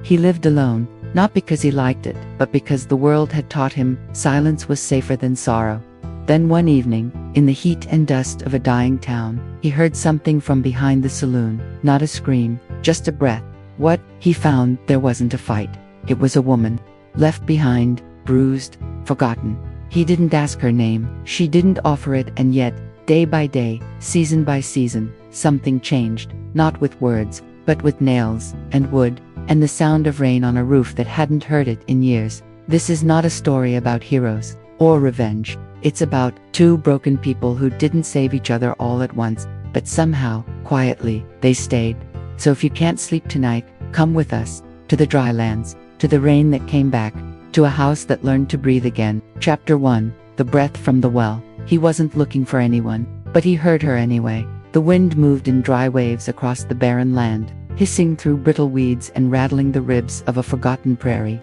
He lived alone, not because he liked it, but because the world had taught him silence was safer than sorrow. Then one evening, in the heat and dust of a dying town, he heard something from behind the saloon, not a scream, just a breath. What? He found there wasn't a fight. It was a woman. Left behind, bruised, forgotten. He didn't ask her name, she didn't offer it, and yet, day by day, season by season, something changed, not with words, but with nails, and wood, and the sound of rain on a roof that hadn't heard it in years. This is not a story about heroes, or revenge. It's about two broken people who didn't save each other all at once, but somehow, quietly, they stayed. So if you can't sleep tonight, come with us, to the dry lands, to the rain that came back, to a house that learned to breathe again. Chapter 1. The Breath from the Well. He wasn't looking for anyone, but he heard her anyway. The wind moved in dry waves across the barren land, hissing through brittle weeds and rattling the ribs of a forgotten prairie.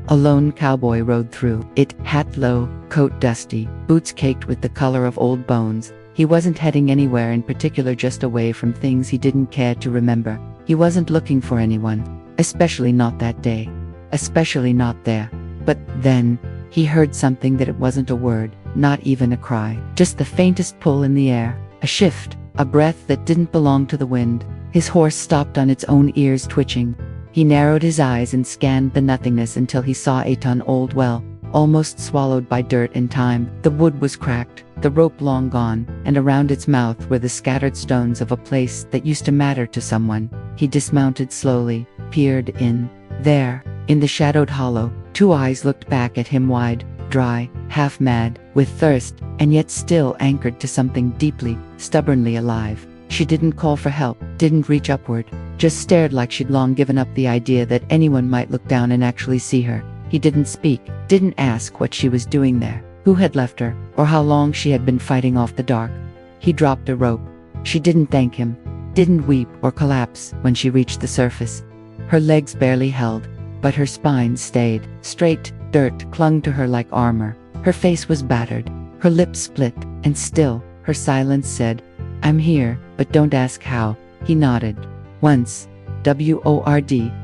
A lone cowboy rode through it, hat low, coat dusty, boots caked with the color of old bones. He wasn't heading anywhere in particular, just away from things he didn't care to remember. He wasn't looking for anyone, especially not that day, especially not there. But then, he heard something that it wasn't a word, not even a cry, just the faintest pull in the air, a shift, a breath that didn't belong to the wind. His horse stopped on its own ears, twitching. He narrowed his eyes and scanned the nothingness until he saw a ton-old well, almost swallowed by dirt and time. The wood was cracked, the rope long gone, and around its mouth were the scattered stones of a place that used to matter to someone. He dismounted slowly, peered in. There, in the shadowed hollow, two eyes looked back at him, wide, dry, half mad with thirst, and yet still anchored to something deeply, stubbornly alive. She didn't call for help, didn't reach upward, just stared like she'd long given up the idea that anyone might look down and actually see her. He didn't speak, didn't ask what she was doing there, who had left her, or how long she had been fighting off the dark. He dropped a rope. She didn't thank him, didn't weep or collapse when she reached the surface. Her legs barely held, but her spine stayed straight. Dirt clung to her like armor. Her face was battered, her lips split, and still, her silence said, "I'm here, but don't ask how." He nodded. Once. WORDLESSLY.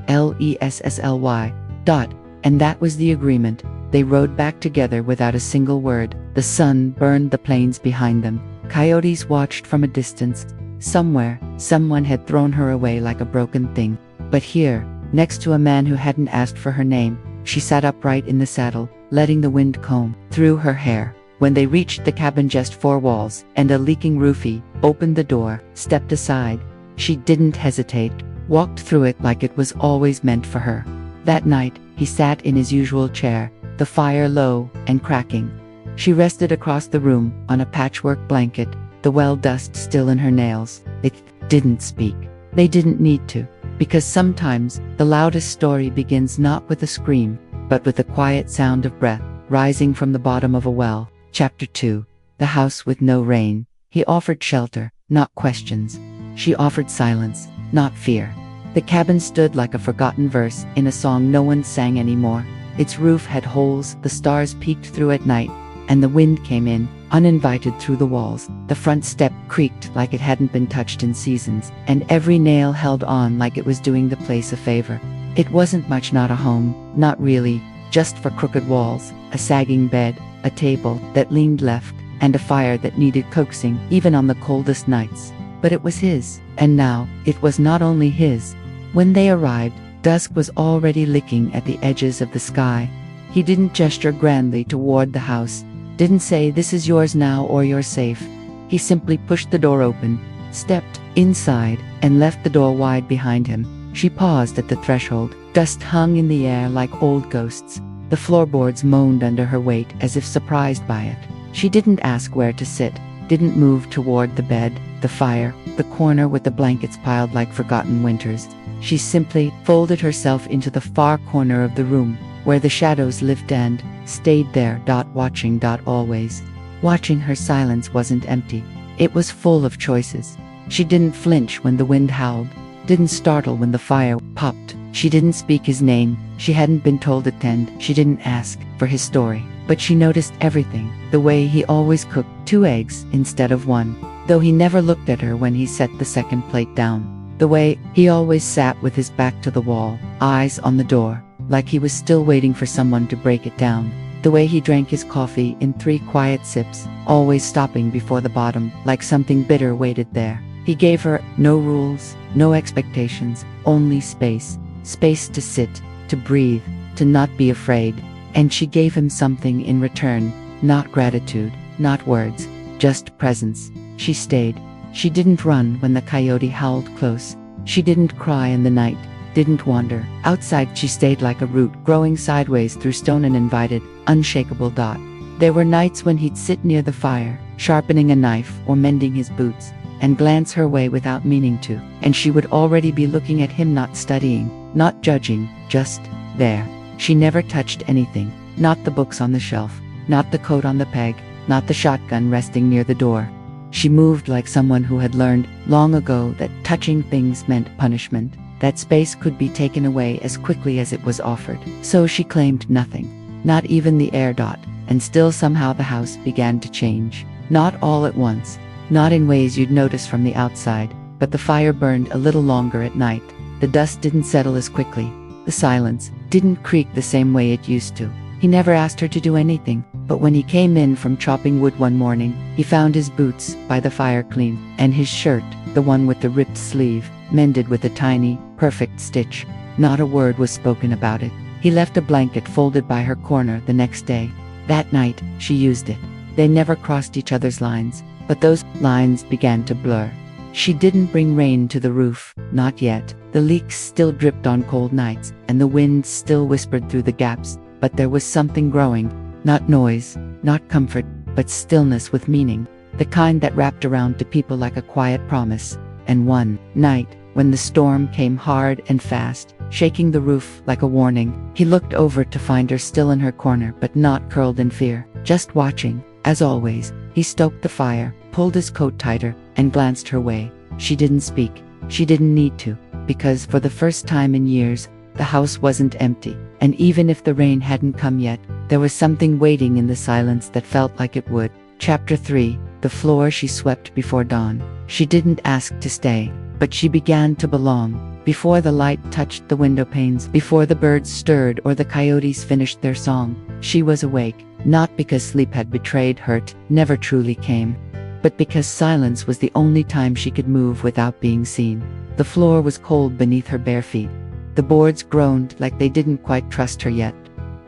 And that was the agreement. They rode back together without a single word. The sun burned the plains behind them. Coyotes watched from a distance. Somewhere, someone had thrown her away like a broken thing. But here, next to a man who hadn't asked for her name, she sat upright in the saddle, letting the wind comb through her hair. When they reached the cabin, just four walls and a leaking roof, he opened the door, stepped aside. She didn't hesitate, walked through it like it was always meant for her. That night, he sat in his usual chair, the fire low and cracking. She rested across the room on a patchwork blanket, the well dust still in her nails. It didn't speak. They didn't need to, because sometimes the loudest story begins not with a scream, but with the quiet sound of breath rising from the bottom of a well. Chapter 2. The House with No Rain. He offered shelter, not questions. She offered silence, not fear. The cabin stood like a forgotten verse in a song no one sang anymore. Its roof had holes the stars peeked through at night, and the wind came in, uninvited, through the walls. The front step creaked like it hadn't been touched in seasons, and every nail held on like it was doing the place a favor. It wasn't much, not a home, not really, just for crooked walls, a sagging bed, a table that leaned left, and a fire that needed coaxing even on the coldest nights. But it was his, and now, it was not only his. When they arrived, dusk was already licking at the edges of the sky. He didn't gesture grandly toward the house, didn't say, "This is yours now," or "You're safe." He simply pushed the door open, stepped inside, and left the door wide behind him. She paused at the threshold. Dust hung in the air like old ghosts. The floorboards moaned under her weight as if surprised by it. She didn't ask where to sit, didn't move toward the bed, the fire, the corner with the blankets piled like forgotten winters. She simply folded herself into the far corner of the room, where the shadows lived, and stayed there, watching, always. Watching. Her silence wasn't empty. It was full of choices. She didn't flinch when the wind howled, didn't startle when the fire popped. She didn't speak his name. She hadn't been told it, and she didn't ask for his story. But she noticed everything. The way he always cooked 2 eggs instead of 1, though he never looked at her when he set the second plate down. The way he always sat with his back to the wall, eyes on the door, like he was still waiting for someone to break it down. The way he drank his coffee in 3 quiet sips, always stopping before the bottom, like something bitter waited there. He gave her no rules, no expectations, only space. Space to sit, to breathe, to not be afraid. And she gave him something in return, not gratitude, not words, just presence. She stayed. She didn't run when the coyote howled close. She didn't cry in the night, didn't wander. Outside she stayed like a root growing sideways through stone, an invited, unshakable dot. There were nights when he'd sit near the fire, sharpening a knife or mending his boots, and glance her way without meaning to, and she would already be looking at him, not studying, not judging, just there. She never touched anything, not the books on the shelf, not the coat on the peg, not the shotgun resting near the door. She moved like someone who had learned long ago that touching things meant punishment, that space could be taken away as quickly as it was offered. So she claimed nothing, not even the air dot, and still somehow the house began to change. Not all at once, not in ways you'd notice from the outside, but the fire burned a little longer at night. The dust didn't settle as quickly. The silence didn't creak the same way it used to. He never asked her to do anything, but when he came in from chopping wood one morning, he found his boots by the fire clean, and his shirt, the one with the ripped sleeve, mended with a tiny, perfect stitch. Not a word was spoken about it. He left a blanket folded by her corner the next day. That night, she used it. They never crossed each other's lines, but those lines began to blur. She didn't bring rain to the roof, not yet. The leaks still dripped on cold nights, and the wind still whispered through the gaps, but there was something growing. Not noise, not comfort, but stillness with meaning, the kind that wrapped around to people like a quiet promise. And one night, when the storm came hard and fast, shaking the roof like a warning, he looked over to find her still in her corner, but not curled in fear, just watching. As always, he stoked the fire, pulled his coat tighter, and glanced her way. She didn't speak. She didn't need to, because for the first time in years, the house wasn't empty, and even if the rain hadn't come yet, there was something waiting in the silence that felt like it would. Chapter 3. The floor she swept before dawn. She didn't ask to stay, but she began to belong. Before the light touched the window panes, before the birds stirred or the coyotes finished their song, she was awake, not because sleep had betrayed her, never truly came, but because silence was the only time she could move without being seen. The floor was cold beneath her bare feet. The boards groaned like they didn't quite trust her yet.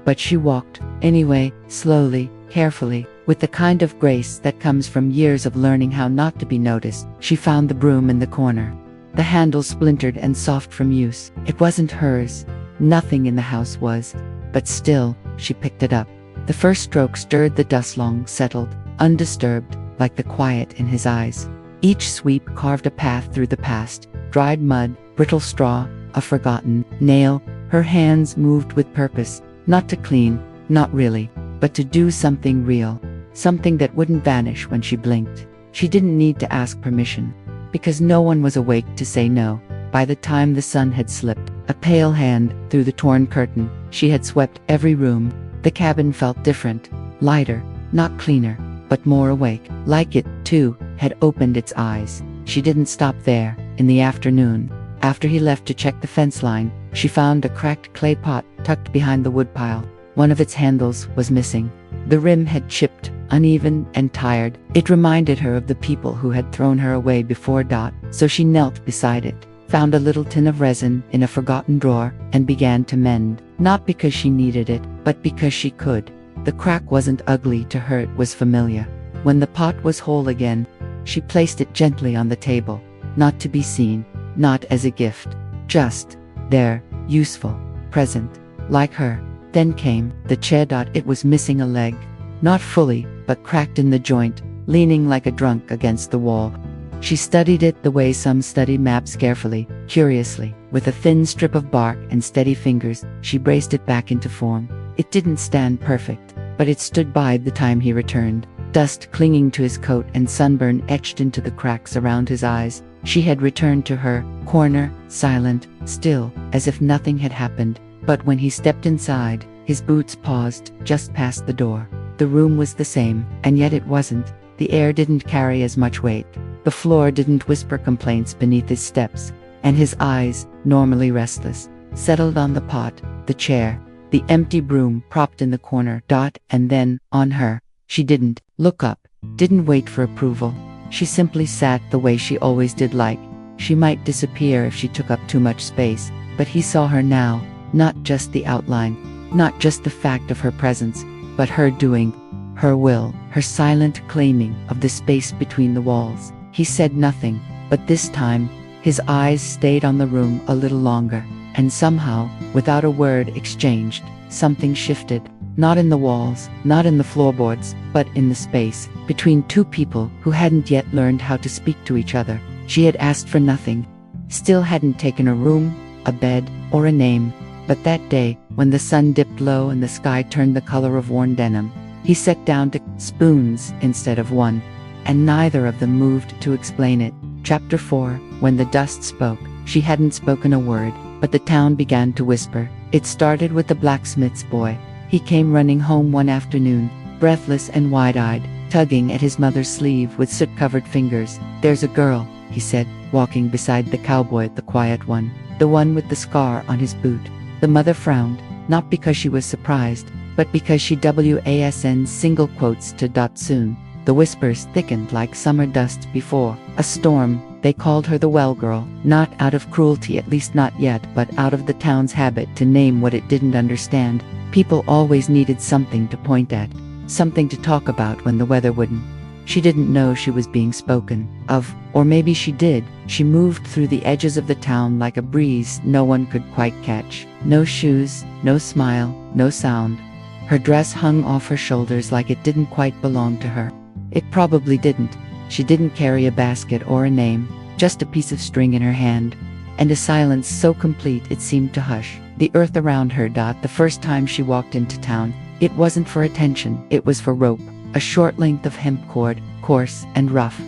But she walked, anyway, slowly, carefully, with the kind of grace that comes from years of learning how not to be noticed. She found the broom in the corner. The handle splintered and soft from use. It wasn't hers. Nothing in the house was. But still, she picked it up. The first stroke stirred the dust, long settled, undisturbed, like the quiet in his eyes. Each sweep carved a path through the past, dried mud, brittle straw, a forgotten nail. Her hands moved with purpose, not to clean, not really, but to do something real, something that wouldn't vanish when she blinked. She didn't need to ask permission, because no one was awake to say no. By the time the sun had slipped, a pale hand, through the torn curtain, she had swept every room. The cabin felt different, lighter, not cleaner, but more awake, like it, too, had opened its eyes. She didn't stop there. In the afternoon, after he left to check the fence line, she found a cracked clay pot tucked behind the woodpile. One of its handles was missing. The rim had chipped, uneven and tired. It reminded her of the people who had thrown her away before. So she knelt beside it, found a little tin of resin in a forgotten drawer, and began to mend. Not because she needed it, but because she could. The crack wasn't ugly to her, it was familiar. When the pot was whole again, she placed it gently on the table, not to be seen, not as a gift, just there, useful, present, like her. Then came the chair. It was missing a leg, not fully, but cracked in the joint, leaning like a drunk against the wall. She studied it the way some study maps, carefully, curiously. With a thin strip of bark and steady fingers, she braced it back into form. It didn't stand perfect, but it stood by the time he returned. Dust clinging to his coat and sunburn etched into the cracks around his eyes. She had returned to her corner, silent, still, as if nothing had happened. But when he stepped inside, his boots paused just past the door. The room was the same, and yet it wasn't. The air didn't carry as much weight. The floor didn't whisper complaints beneath his steps. and his eyes, normally restless, settled on the pot, the chair, the empty broom propped in the corner. And then, on her. She didn't look up, didn't wait for approval. She simply sat the way she always did, like she might disappear if she took up too much space. But he saw her now, not just the outline, not just the fact of her presence, but her doing, her will, her silent claiming of the space between the walls. He said nothing, but this time, his eyes stayed on the room a little longer, and somehow, without a word exchanged, something shifted. Not in the walls, not in the floorboards, but in the space between two people who hadn't yet learned how to speak to each other. She had asked for nothing, still hadn't taken a room, a bed, or a name. But that day, when the sun dipped low and the sky turned the color of worn denim, he set down to spoons instead of one, and neither of them moved to explain it. Chapter 4. When the dust spoke. She hadn't spoken a word, but the town began to whisper. It started with the blacksmith's boy. He came running home one afternoon, breathless and wide-eyed, tugging at his mother's sleeve with soot-covered fingers. "There's a girl," he said, walking beside the cowboy, the quiet one, the one with the scar on his boot. The mother frowned, not because she was surprised, but because she wasn't single quotes to soon. The whispers thickened like summer dust before a storm. They called her the well girl, not out of cruelty, at least not yet, but out of the town's habit to name what it didn't understand. People always needed something to point at, something to talk about when the weather wouldn't. She didn't know she was being spoken of, or maybe she did. She moved through the edges of the town like a breeze no one could quite catch. No shoes, no smile, no sound. Her dress hung off her shoulders like it didn't quite belong to her. It probably didn't. She didn't carry a basket or a name, just a piece of string in her hand, and a silence so complete it seemed to hush the earth around her. The first time she walked into town, it wasn't for attention, it was for rope, a short length of hemp cord, coarse and rough.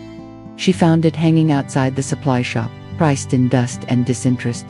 She found it hanging outside the supply shop, priced in dust and disinterest.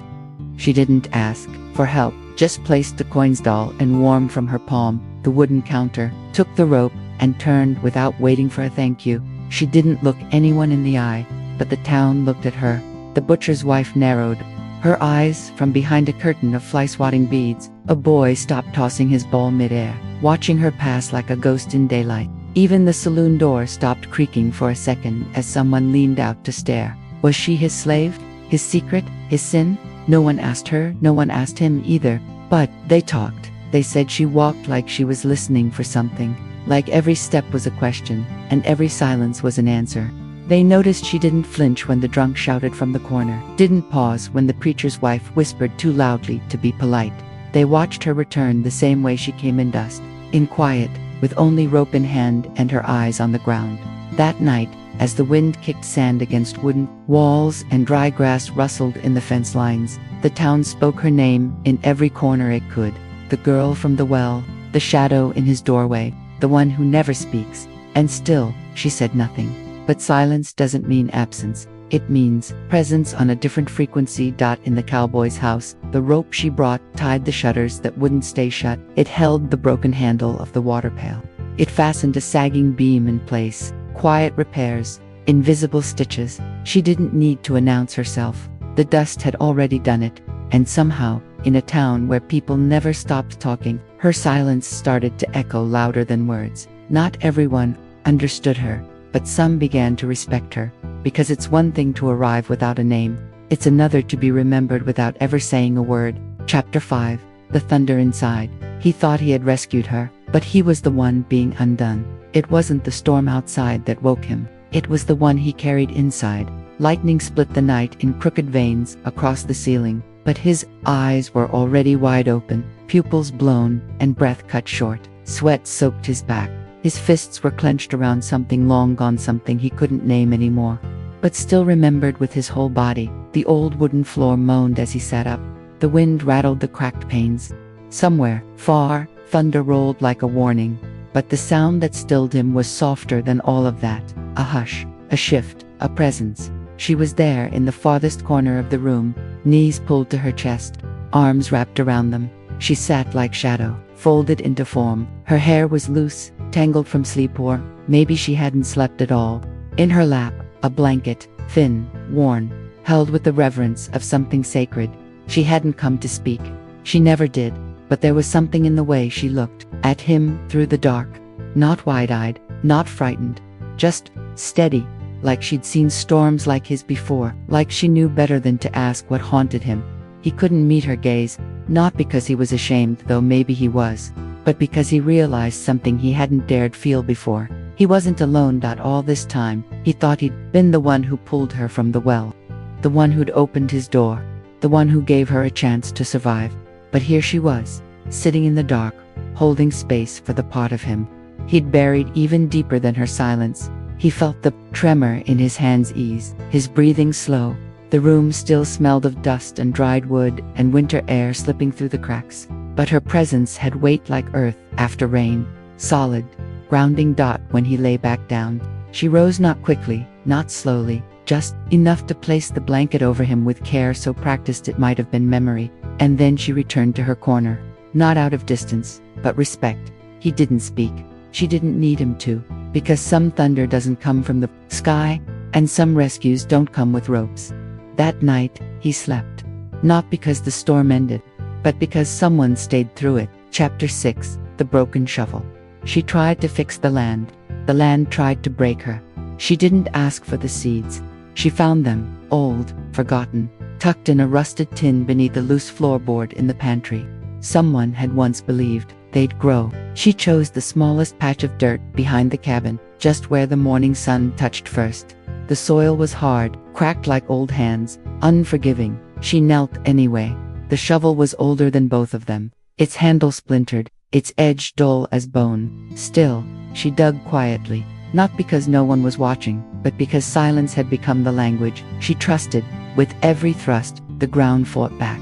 She didn't ask for help, just placed the coins dull and warm from her palm, the wooden counter, took the rope, and turned without waiting for a thank you. She didn't look anyone in the eye, but the town looked at her. The butcher's wife narrowed her eyes from behind a curtain of fly-swatting beads. A boy stopped tossing his ball mid-air, watching her pass like a ghost in daylight. Even the saloon door stopped creaking for a second as someone leaned out to stare. Was she his slave? His secret? His sin? No one asked her, no one asked him either. But they talked. They said she walked like she was listening for something, like every step was a question, and every silence was an answer. They noticed she didn't flinch when the drunk shouted from the corner, didn't pause when the preacher's wife whispered too loudly to be polite. They watched her return the same way she came, in dust, in quiet, with only rope in hand and her eyes on the ground. That night, as the wind kicked sand against wooden walls and dry grass rustled in the fence lines, the town spoke her name in every corner it could. The girl from the well, the shadow in his doorway, the one who never speaks. And still, she said nothing. But silence doesn't mean absence. It means presence on a different frequency. In the cowboy's house, the rope she brought tied the shutters that wouldn't stay shut. It held the broken handle of the water pail. It fastened a sagging beam in place. Quiet repairs, invisible stitches. She didn't need to announce herself. The dust had already done it. And somehow, in a town where people never stopped talking, her silence started to echo louder than words. Not everyone understood her, but some began to respect her, because it's one thing to arrive without a name. It's another to be remembered without ever saying a word. Chapter 5. The thunder inside. He thought he had rescued her, but he was the one being undone. It wasn't the storm outside that woke him. It was the one he carried inside. Lightning split the night in crooked veins across the ceiling, but his eyes were already wide open, pupils blown, and breath cut short. Sweat soaked his back. His fists were clenched around something long gone, something he couldn't name anymore, but still remembered with his whole body. The old wooden floor moaned as he sat up. The wind rattled the cracked panes. Somewhere, far, thunder rolled like a warning, but the sound that stilled him was softer than all of that. A hush, a shift, a presence. She was there in the farthest corner of the room, knees pulled to her chest, arms wrapped around them. She sat like shadow, folded into form. Her hair was loose, tangled from sleep, or maybe she hadn't slept at all. In her lap, a blanket, thin, worn, held with the reverence of something sacred. She hadn't come to speak. She never did, but there was something in the way she looked at him through the dark. Not wide-eyed, not frightened, just steady, like she'd seen storms like his before, like she knew better than to ask what haunted him. He couldn't meet her gaze, not because he was ashamed, though maybe he was, but because he realized something he hadn't dared feel before. He wasn't alone. All this time, he thought he'd been the one who pulled her from the well, the one who'd opened his door, the one who gave her a chance to survive. But here she was, sitting in the dark, holding space for the part of him he'd buried even deeper than her silence. He felt the tremor in his hands ease, his breathing slow. The room still smelled of dust and dried wood and winter air slipping through the cracks. But her presence had weight like earth after rain, solid, grounding. When he lay back down, she rose, not quickly, not slowly, just enough to place the blanket over him with care so practiced it might have been memory. And then she returned to her corner, not out of distance, but respect. He didn't speak. She didn't need him to, because some thunder doesn't come from the sky, and some rescues don't come with ropes. That night, he slept. Not because the storm ended, but because someone stayed through it. Chapter 6, The Broken Shovel. She tried to fix the land. The land tried to break her. She didn't ask for the seeds. She found them, old, forgotten, tucked in a rusted tin beneath a loose floorboard in the pantry. Someone had once believed they'd grow. She chose the smallest patch of dirt behind the cabin, just where the morning sun touched first. The soil was hard, cracked like old hands, unforgiving. She knelt anyway. The shovel was older than both of them, its handle splintered, its edge dull as bone. Still, she dug quietly, not because no one was watching, but because silence had become the language she trusted. With every thrust, the ground fought back.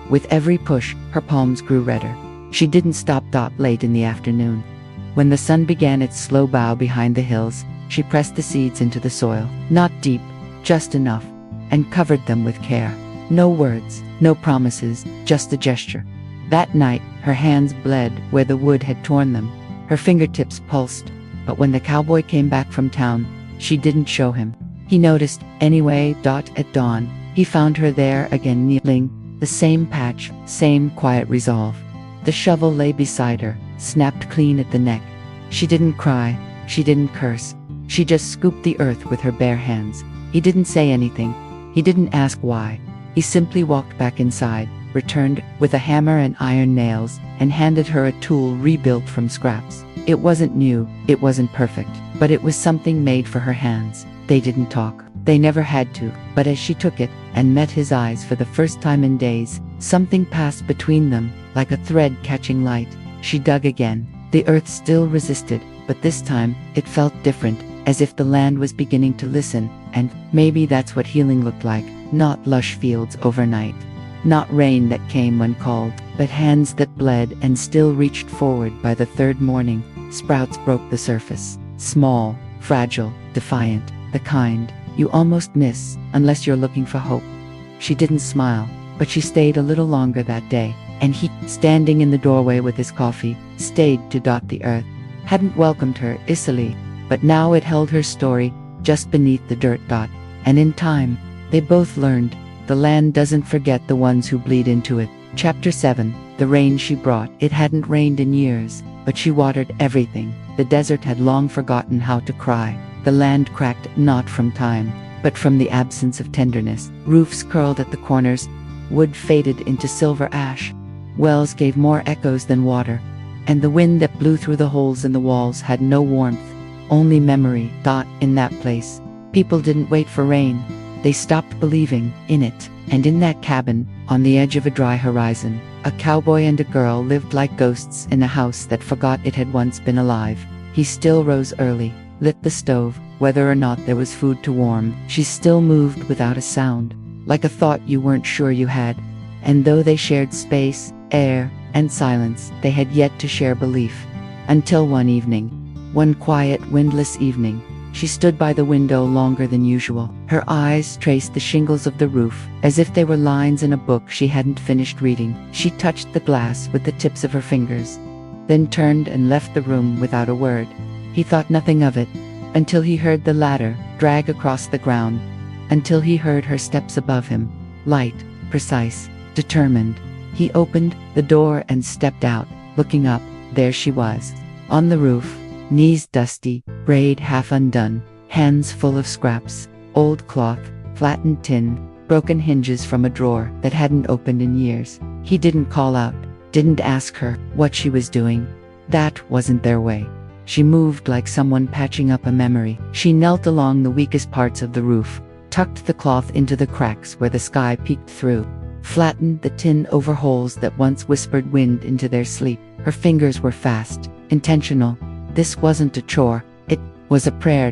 With every push, her palms grew redder. She didn't stop. Late in the afternoon, when the sun began its slow bow behind the hills, she pressed the seeds into the soil, not deep, just enough, and covered them with care. No words, no promises, just a gesture. That night, her hands bled where the wood had torn them. Her fingertips pulsed. But when the cowboy came back from town, she didn't show him. He noticed, anyway. At dawn, he found her there again, kneeling, the same patch, same quiet resolve. The shovel lay beside her, snapped clean at the neck. She didn't cry, she didn't curse. She just scooped the earth with her bare hands. He didn't say anything. He didn't ask why. He simply walked back inside, returned with a hammer and iron nails, and handed her a tool rebuilt from scraps. It wasn't new, it wasn't perfect, but it was something made for her hands. They didn't talk. They never had to, but as she took it and met his eyes for the first time in days, something passed between them, like a thread catching light. She dug again. The earth still resisted, but this time, it felt different, as if the land was beginning to listen, and maybe that's what healing looked like. Not lush fields overnight. Not rain that came when called, but hands that bled and still reached forward. By the third morning, sprouts broke the surface. Small, fragile, defiant, the kind you almost miss unless you're looking for hope. She didn't smile, but she stayed a little longer that day, and he, standing in the doorway with his coffee, stayed to. The earth hadn't welcomed her easily, but now it held her story just beneath the dirt. And in time, they both learned, the land doesn't forget the ones who bleed into it. Chapter 7, The Rain She Brought. It hadn't rained in years, but she watered everything. The desert had long forgotten how to cry. The land cracked not from time, but from the absence of tenderness. Roofs curled at the corners. Wood faded into silver ash. Wells gave more echoes than water. And the wind that blew through the holes in the walls had no warmth, only memory. In that place, people didn't wait for rain. They stopped believing in it. And in that cabin, on the edge of a dry horizon, a cowboy and a girl lived like ghosts in a house that forgot it had once been alive. He still rose early, lit the stove, whether or not there was food to warm. She still moved without a sound, like a thought you weren't sure you had. And though they shared space, air, and silence, they had yet to share belief. Until one evening, one quiet, windless evening, she stood by the window longer than usual. Her eyes traced the shingles of the roof, as if they were lines in a book she hadn't finished reading. She touched the glass with the tips of her fingers, then turned and left the room without a word. He thought nothing of it, until he heard the ladder drag across the ground. until he heard her steps above him. Light, precise, determined. He opened the door and stepped out. Looking up, there she was. On the roof, knees dusty, braid half undone, hands full of scraps, old cloth, flattened tin, broken hinges from a drawer that hadn't opened in years. He didn't call out, didn't ask her what she was doing. That wasn't their way. She moved like someone patching up a memory. She knelt along the weakest parts of the roof, tucked the cloth into the cracks where the sky peeked through, flattened the tin over holes that once whispered wind into their sleep. Her fingers were fast, intentional. This wasn't a chore, it was a prayer.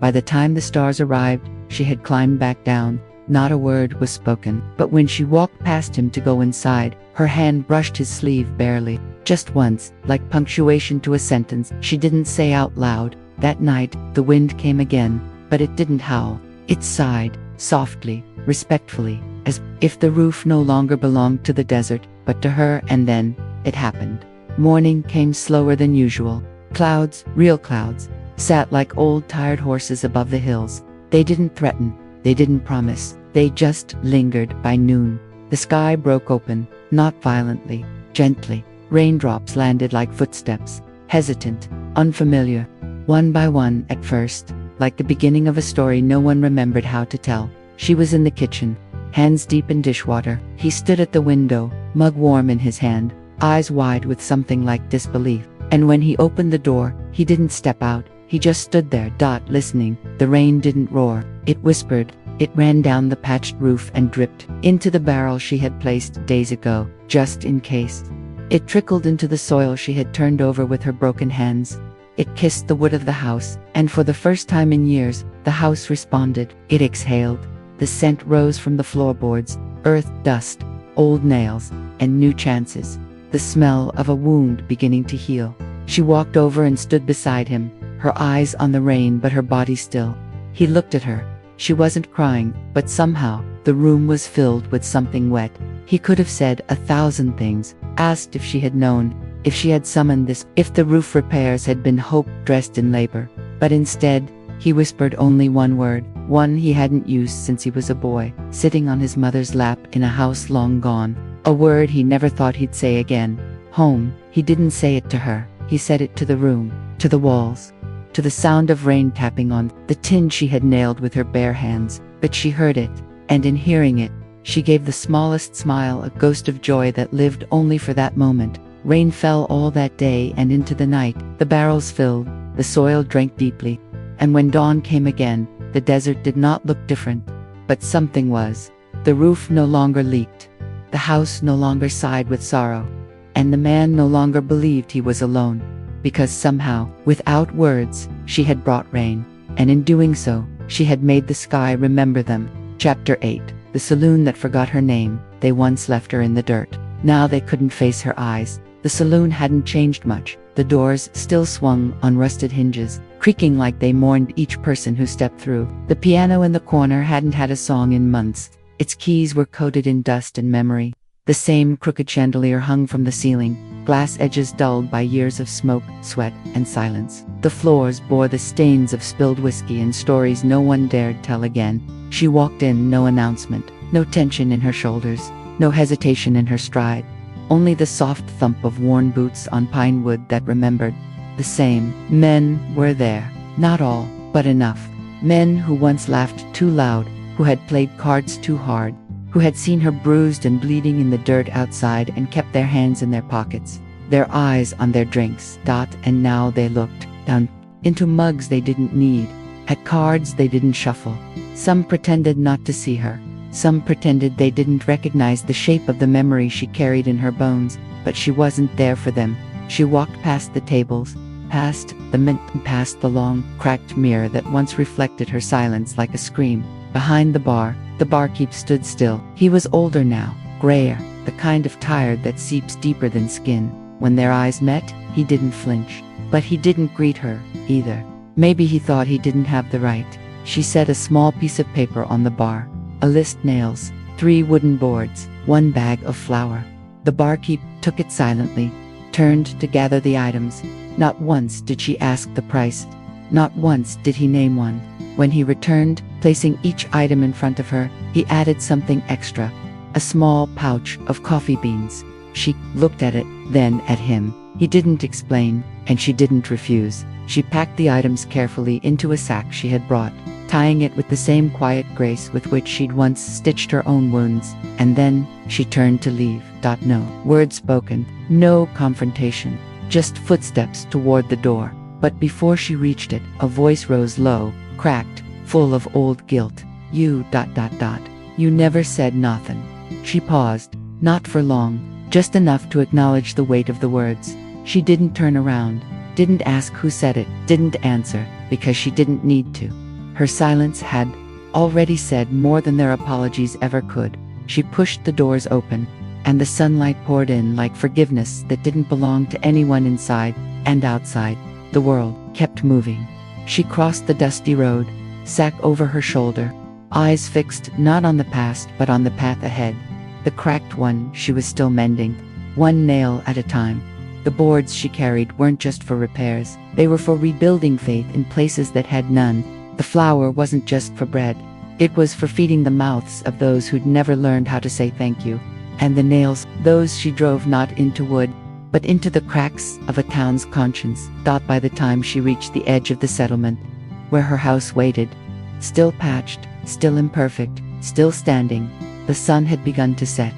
By the time the stars arrived, she had climbed back down. Not a word was spoken, but when she walked past him to go inside, her hand brushed his sleeve barely. Just once, like punctuation to a sentence, she didn't say out loud. That night, the wind came again, but it didn't howl. It sighed, softly, respectfully, as if the roof no longer belonged to the desert, but to her. And then, it happened. Morning came slower than usual. Clouds, real clouds, sat like old tired horses above the hills. They didn't threaten, they didn't promise, they just lingered. By noon, the sky broke open, not violently, gently. Raindrops landed like footsteps, hesitant, unfamiliar, one by one at first, like the beginning of a story no one remembered how to tell. She was in the kitchen, hands deep in dishwater. He stood at the window, mug warm in his hand, eyes wide with something like disbelief. And when he opened the door, he didn't step out, he just stood there, listening. The rain didn't roar, it whispered. It ran down the patched roof and dripped into the barrel she had placed days ago, just in case. It trickled into the soil she had turned over with her broken hands. It kissed the wood of the house, and for the first time in years, the house responded. It exhaled. The scent rose from the floorboards, earth, dust, old nails, and new chances. The smell of a wound beginning to heal. She walked over and stood beside him, her eyes on the rain but her body still. He looked at her. She wasn't crying, but somehow, the room was filled with something wet. He could have said 1,000 things, asked if she had known, if she had summoned this, if the roof repairs had been hope dressed in labor. But instead, he whispered only one word, one he hadn't used since he was a boy, sitting on his mother's lap in a house long gone. A word he never thought he'd say again. Home. He didn't say it to her, he said it to the room, to the walls, to the sound of rain tapping on the tin she had nailed with her bare hands. But she heard it, and in hearing it, she gave the smallest smile, a ghost of joy that lived only for that moment. Rain fell all that day and into the night. The barrels filled, the soil drank deeply. And when dawn came again, the desert did not look different. But something was. The roof no longer leaked. The house no longer sighed with sorrow. And the man no longer believed he was alone. Because somehow, without words, she had brought rain. And in doing so, she had made the sky remember them. Chapter 8. The saloon that forgot her name. They once left her in the dirt. Now they couldn't face her eyes. The saloon hadn't changed much. The doors still swung on rusted hinges, creaking like they mourned each person who stepped through. The piano in the corner hadn't had a song in months. Its keys were coated in dust and memory. The same crooked chandelier hung from the ceiling, glass edges dulled by years of smoke, sweat, and silence. The floors bore the stains of spilled whiskey and stories no one dared tell again. She walked in, no announcement, no tension in her shoulders, no hesitation in her stride. Only the soft thump of worn boots on pine wood that remembered. The same men were there, not all, but enough. Men who once laughed too loud, who had played cards too hard, who had seen her bruised and bleeding in the dirt outside and kept their hands in their pockets, their eyes on their drinks. And now they looked down into mugs they didn't need, at cards they didn't shuffle. Some pretended not to see her. Some pretended they didn't recognize the shape of the memory she carried in her bones, but she wasn't there for them. She walked past the tables, past the mint, and past the long, cracked mirror that once reflected her silence like a scream. Behind the barkeep stood still. He was older now, grayer, the kind of tired that seeps deeper than skin. When their eyes met, he didn't flinch. But he didn't greet her, either. Maybe he thought he didn't have the right. She set a small piece of paper on the bar. A list, nails, 3 wooden boards, 1 bag of flour. The barkeep took it silently, turned to gather the items. Not once did she ask the price. Not once did he name one. When he returned, Placing each item in front of her, he added something extra. A small pouch of coffee beans. She looked at it, then at him. He didn't explain, and she didn't refuse. She packed the items carefully into a sack she had brought, tying it with the same quiet grace with which she'd once stitched her own wounds, and then she turned to leave. No word spoken, no confrontation, just footsteps toward the door. But before she reached it, a voice rose low, cracked, full of old guilt. You. You never said nothin'. She paused, not for long, just enough to acknowledge the weight of the words. She didn't turn around, didn't ask who said it, didn't answer, because she didn't need to. Her silence had already said more than their apologies ever could. She pushed the doors open, and the sunlight poured in like forgiveness that didn't belong to anyone inside and outside. The world kept moving. She crossed the dusty road, sack over her shoulder, eyes fixed not on the past but on the path ahead. The cracked one she was still mending, one nail at a time. The boards she carried weren't just for repairs, they were for rebuilding faith in places that had none. The flour wasn't just for bread, it was for feeding the mouths of those who'd never learned how to say thank you. And the nails, those she drove not into wood, but into the cracks of a town's conscience. By the time she reached the edge of the settlement, where her house waited, still patched, still imperfect, still standing, the sun had begun to set.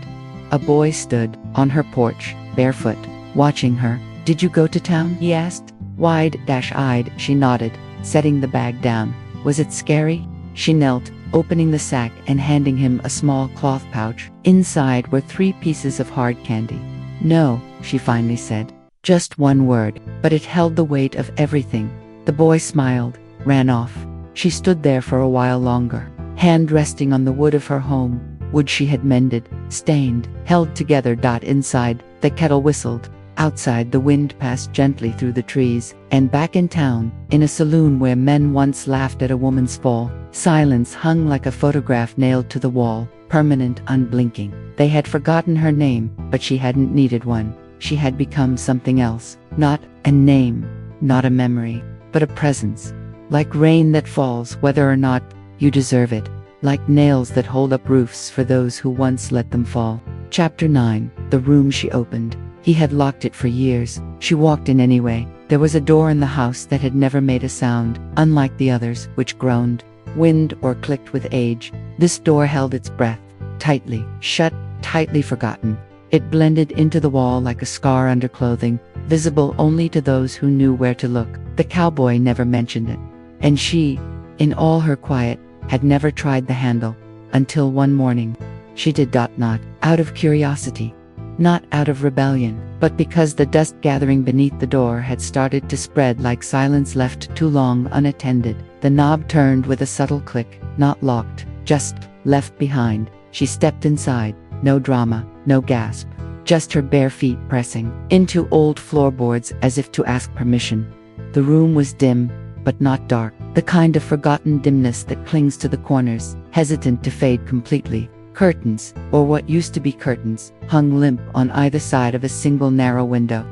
A boy stood on her porch, barefoot, watching her. Did you go to town? He asked. Wide-eyed, she nodded, setting the bag down. Was it scary? She knelt, opening the sack and handing him a small cloth pouch. Inside were 3 pieces of hard candy. No, she finally said. Just one word, but it held the weight of everything. The boy smiled, ran off. She stood there for a while longer, hand resting on the wood of her home, wood she had mended, stained, held together. Inside, the kettle whistled. Outside, the wind passed gently through the trees. And back in town, in a saloon where men once laughed at a woman's fall, silence hung like a photograph nailed to the wall, permanent, unblinking. They had forgotten her name, but she hadn't needed one. She had become something else. Not a name, not a memory, but a presence. Like rain that falls whether or not you deserve it. Like nails that hold up roofs for those who once let them fall. Chapter 9. The room she opened. He had locked it for years. She walked in anyway. There was a door in the house that had never made a sound, unlike the others, which groaned, whined, or clicked with age. This door held its breath, tightly shut, tightly forgotten. It blended into the wall like a scar under clothing, visible only to those who knew where to look. The cowboy never mentioned it. And she, in all her quiet, had never tried the handle, until one morning. She did not out of curiosity, not out of rebellion, but because the dust gathering beneath the door had started to spread like silence left too long unattended. The knob turned with a subtle click, not locked, just left behind. She stepped inside, no drama, no gasp, just her bare feet pressing into old floorboards as if to ask permission. The room was dim, but not dark, the kind of forgotten dimness that clings to the corners, hesitant to fade completely. Curtains, or what used to be curtains, hung limp on either side of a single narrow window.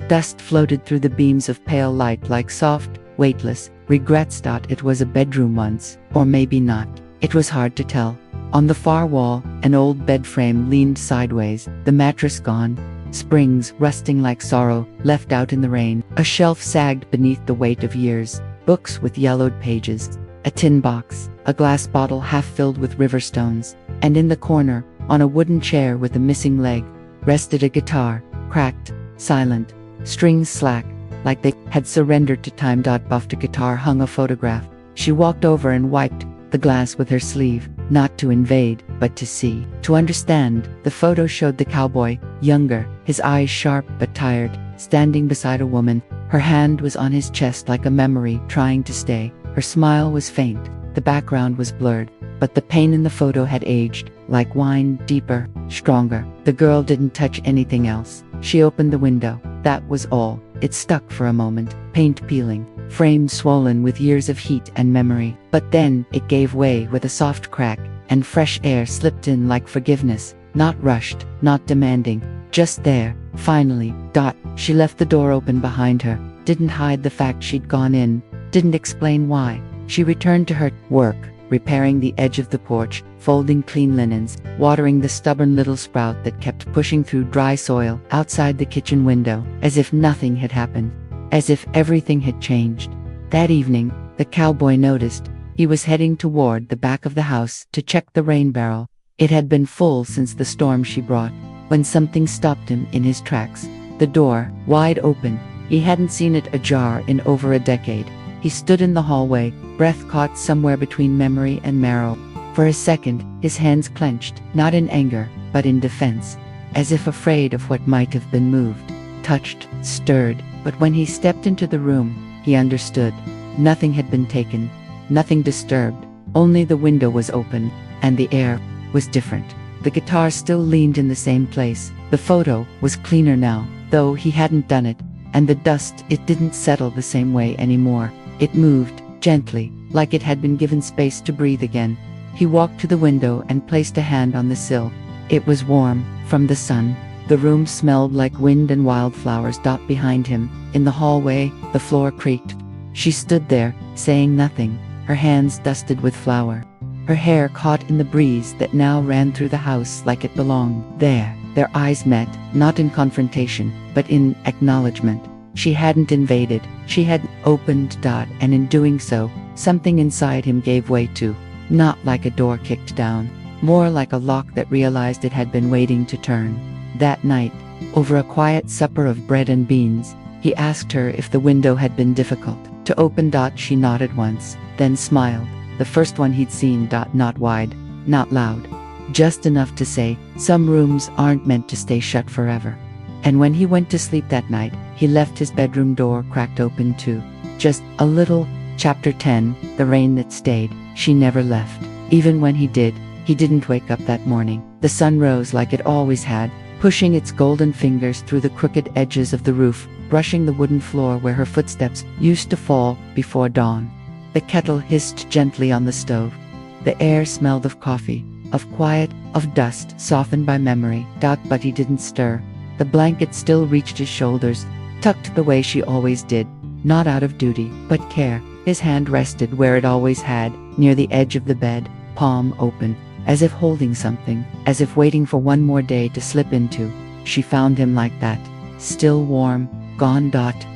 Dust floated through the beams of pale light like soft, weightless regrets. It was a bedroom once, or maybe not. It was hard to tell. On the far wall, an old bed frame leaned sideways, the mattress gone, springs rusting like sorrow, left out in the rain. A shelf sagged beneath the weight of years, books with yellowed pages, a tin box, a glass bottle half filled with river stones, and in the corner, on a wooden chair with a missing leg, rested a guitar, cracked, silent, strings slack, like they had surrendered to time. Off the guitar hung a photograph. She walked over and wiped the glass with her sleeve, not to invade, but to see, to understand. The photo showed the cowboy, younger, his eyes sharp but tired, standing beside a woman. Her hand was on his chest like a memory trying to stay. Her smile was faint, the background was blurred, but the pain in the photo had aged, like wine, deeper, stronger. The girl didn't touch anything else. She opened the window. That was all. It stuck for a moment, paint peeling, frame swollen with years of heat and memory. But then, it gave way with a soft crack, and fresh air slipped in like forgiveness, not rushed, not demanding, just there, finally. She left the door open behind her, didn't hide the fact she'd gone in, didn't explain why. She returned to her work, repairing the edge of the porch, folding clean linens, watering the stubborn little sprout that kept pushing through dry soil outside the kitchen window, as if nothing had happened, as if everything had changed. That evening, the cowboy noticed. He was heading toward the back of the house to check the rain barrel. It had been full since the storm she brought, when something stopped him in his tracks. The door, wide open. He hadn't seen it ajar in over a decade. He stood in the hallway, breath caught somewhere between memory and marrow. For a second, his hands clenched, not in anger, but in defense, as if afraid of what might have been moved, touched, stirred. But when he stepped into the room, he understood. Nothing had been taken, nothing disturbed, only the window was open, and the air was different. The guitar still leaned in the same place. The photo was cleaner now, though he hadn't done it, and the dust, it didn't settle the same way anymore. It moved, gently, like it had been given space to breathe again. He walked to the window and placed a hand on the sill. It was warm, from the sun. The room smelled like wind and wildflowers. Behind him, in the hallway, the floor creaked. She stood there, saying nothing, her hands dusted with flour. Her hair caught in the breeze that now ran through the house like it belonged there. Their eyes met, not in confrontation, but in acknowledgement. She hadn't invaded, she had opened. And in doing so, something inside him gave way too. Not like a door kicked down, more like a lock that realized it had been waiting to turn. That night, over a quiet supper of bread and beans, he asked her if the window had been difficult to open. She nodded once, then smiled. The first one he'd seen. Not wide, not loud, just enough to say, some rooms aren't meant to stay shut forever. And when he went to sleep that night, he left his bedroom door cracked open too. Just a little. Chapter 10, The Rain That Stayed. She never left. Even when he did, he didn't wake up that morning. The sun rose like it always had, pushing its golden fingers through the crooked edges of the roof, brushing the wooden floor where her footsteps used to fall before dawn. The kettle hissed gently on the stove. The air smelled of coffee, of quiet, of dust softened by memory. But he didn't stir. The blanket still reached his shoulders, tucked the way she always did, not out of duty, but care. His hand rested where it always had, near the edge of the bed, palm open, as if holding something, as if waiting for one more day to slip into. She found him like that, still warm, gone.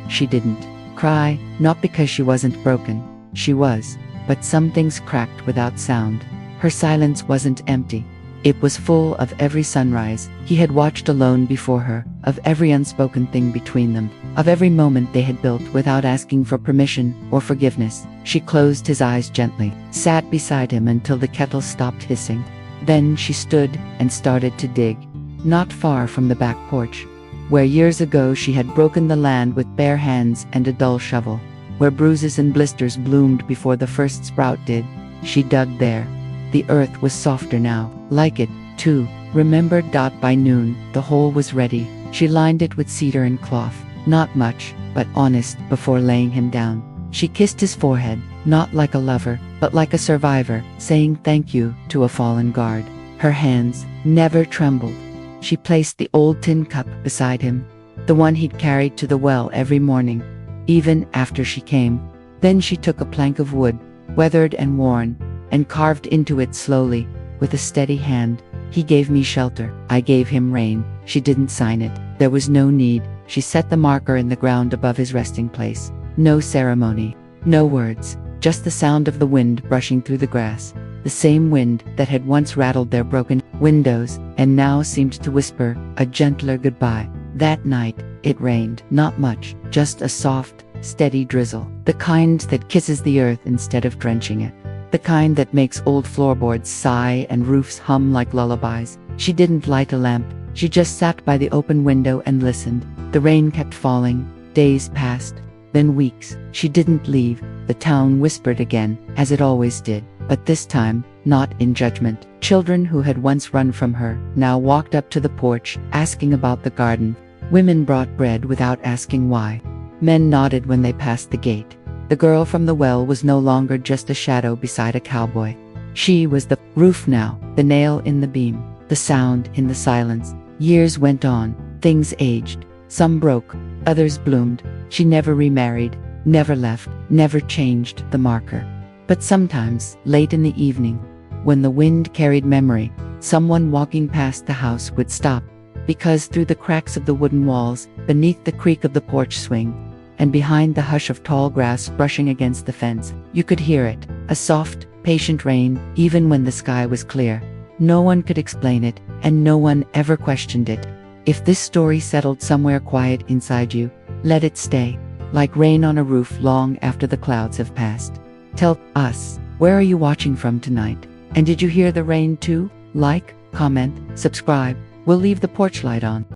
She didn't cry, not because she wasn't broken. She was, but some things cracked without sound. Her silence wasn't empty. It was full of every sunrise he had watched alone before her, of every unspoken thing between them, of every moment they had built without asking for permission or forgiveness. She closed his eyes gently, sat beside him until the kettle stopped hissing. Then she stood and started to dig, not far from the back porch, where years ago she had broken the land with bare hands and a dull shovel, where bruises and blisters bloomed before the first sprout did. She dug there. The earth was softer now, like it, too, remembered. By noon, the hole was ready. She lined it with cedar and cloth, not much, but honest. Before laying him down, she kissed his forehead, not like a lover, but like a survivor, saying thank you to a fallen guard. Her hands never trembled. She placed the old tin cup beside him, the one he'd carried to the well every morning, even after she came. Then she took a plank of wood, weathered and worn, and carved into it slowly, with a steady hand. He gave me shelter, I gave him rain. She didn't sign it. There was no need. She set the marker in the ground above his resting place. No ceremony, no words, just the sound of the wind brushing through the grass. The same wind that had once rattled their broken windows, and now seemed to whisper a gentler goodbye. That night, it rained, not much, just a soft, steady drizzle. The kind that kisses the earth instead of drenching it. The kind that makes old floorboards sigh and roofs hum like lullabies. She didn't light a lamp. She just sat by the open window and listened. The rain kept falling. Days passed, then weeks. She didn't leave. The town whispered again, as it always did, but this time, not in judgment. Children who had once run from her now walked up to the porch, asking about the garden. Women brought bread without asking why. Men nodded when they passed the gate. The girl from the well was no longer just a shadow beside a cowboy. She was the roof now, the nail in the beam, the sound in the silence. Years went on, things aged, some broke, others bloomed. She never remarried, never left, never changed the marker. But sometimes, late in the evening, when the wind carried memory, someone walking past the house would stop, because through the cracks of the wooden walls, beneath the creak of the porch swing, and behind the hush of tall grass brushing against the fence, you could hear it, a soft, patient rain, even when the sky was clear. No one could explain it, and no one ever questioned it. If this story settled somewhere quiet inside you, let it stay, like rain on a roof long after the clouds have passed. Tell us, where are you watching from tonight? And did you hear the rain too? Like, comment, subscribe. We'll leave the porch light on.